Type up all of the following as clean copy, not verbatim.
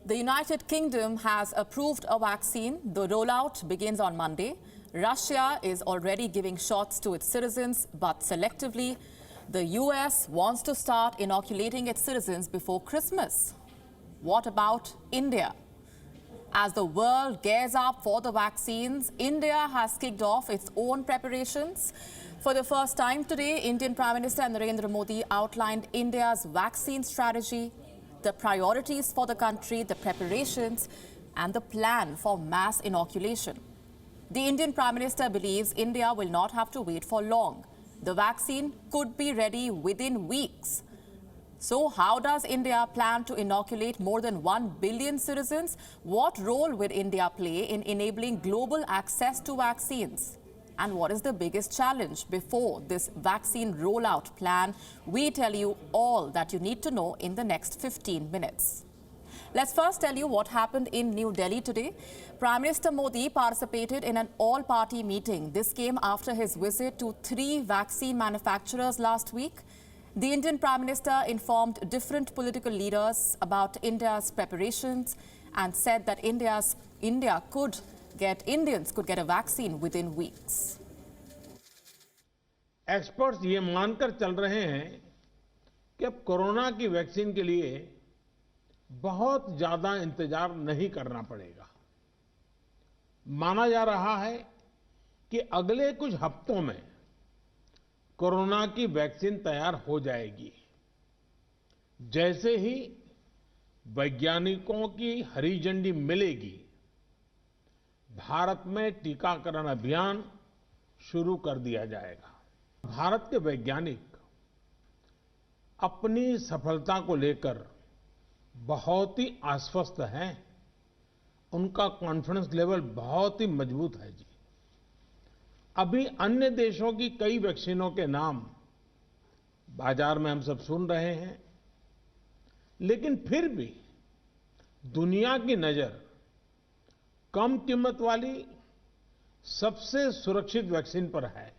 The United Kingdom has approved a vaccine. The rollout begins on Monday. Russia is already giving shots to its citizens, but selectively. The US wants to start inoculating its citizens before Christmas. What about India? As the world gears up for the vaccines, India has kicked off its own preparations. For the first time today, Indian Prime Minister Narendra Modi outlined India's vaccine strategy, the priorities for the country, the preparations, and the plan for mass inoculation. The Indian Prime Minister believes India will not have to wait for long. The vaccine could be ready within weeks. So how does India plan to inoculate more than 1 billion citizens? What role will India play in enabling global access to vaccines? And what is the biggest challenge before this vaccine rollout plan? We tell you all that you need to know in the next 15 minutes. Let's first tell you what happened in New Delhi today. Prime Minister Modi participated in an all-party meeting. This came after his visit to 3 vaccine manufacturers last week. The Indian Prime Minister informed different political leaders about India's preparations and said that Indians could get a vaccine within weeks. Experts ये मानकर चल रहे हैं कि अब corona की vaccine के लिए बहुत ज्यादा इंतजार नहीं करना पड़ेगा। माना जा रहा है कि अगले कुछ हफ्तों में कोरोना की वैक्सीन तैयार हो जाएगी। जैसे ही वैज्ञानिकों की हरी झंडी मिलेगी, भारत में टीकाकरण अभियान शुरू कर दिया जाएगा। भारत के वैज्ञानिक अपनी सफलता को लेकर बहुत ही आश्वस्त हैं। उनका कॉन्फिडेंस लेवल बहुत ही मजबूत है जी। अभी अन्य देशों की कई वैक्सीनों के नाम बाजार में हम सब सुन रहे हैं, लेकिन फिर भी दुनिया की नजर कम कीमत वाली सबसे सुरक्षित वैक्सीन पर है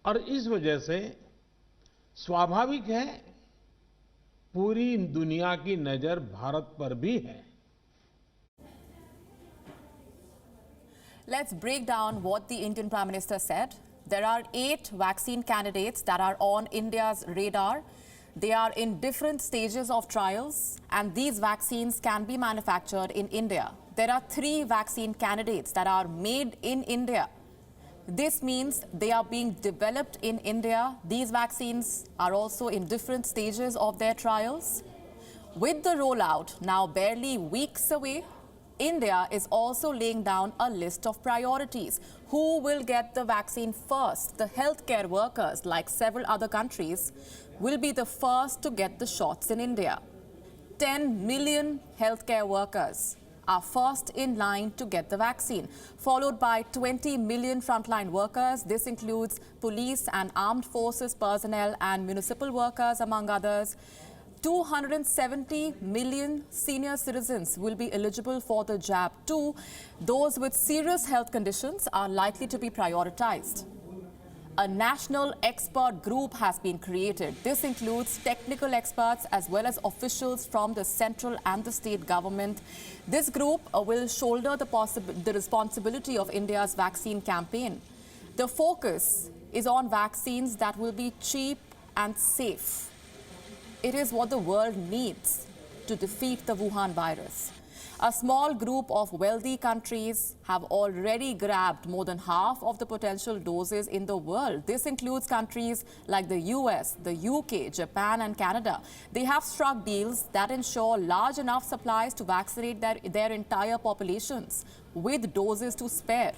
और इस वजह से स्वाभाविक है पूरी दुनिया की नजर भारत पर भी है। Let's break down what the Indian Prime Minister said. There are 8 vaccine candidates that are on India's radar. They are in different stages of trials, and these vaccines can be manufactured in India. There are 3 vaccine candidates that are made in India. This means they are being developed in India. These vaccines are also in different stages of their trials. With the rollout now barely weeks away, India is also laying down a list of priorities. Who will get the vaccine first? The healthcare workers, like several other countries, will be the first to get the shots in India. 10 million healthcare workers are first in line to get the vaccine, followed by 20 million frontline workers. This includes police and armed forces personnel and municipal workers, among others. 270 million senior citizens will be eligible for the jab too. Those with serious health conditions are likely to be prioritized. A national expert group has been created. This includes technical experts as well as officials from the central and the state government. This group will shoulder the responsibility of India's vaccine campaign. The focus is on vaccines that will be cheap and safe. It is what the world needs to defeat the Wuhan virus. A small group of wealthy countries have already grabbed more than half of the potential doses in the world. This includes countries like the US, the UK, Japan and Canada. They have struck deals that ensure large enough supplies to vaccinate their entire populations with doses to spare.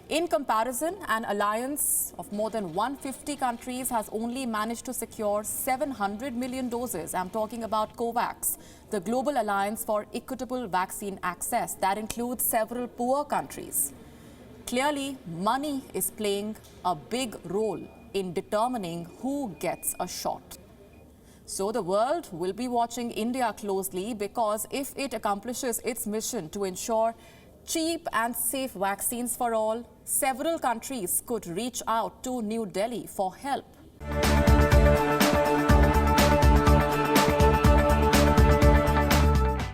In comparison, an alliance of more than 150 countries has only managed to secure 700 million doses. I'm talking about COVAX, the global alliance for equitable vaccine access that includes several poor countries. Clearly, money is playing a big role in determining who gets a shot. So the world will be watching India closely, because if it accomplishes its mission to ensure cheap and safe vaccines for all, several countries could reach out to New Delhi for help.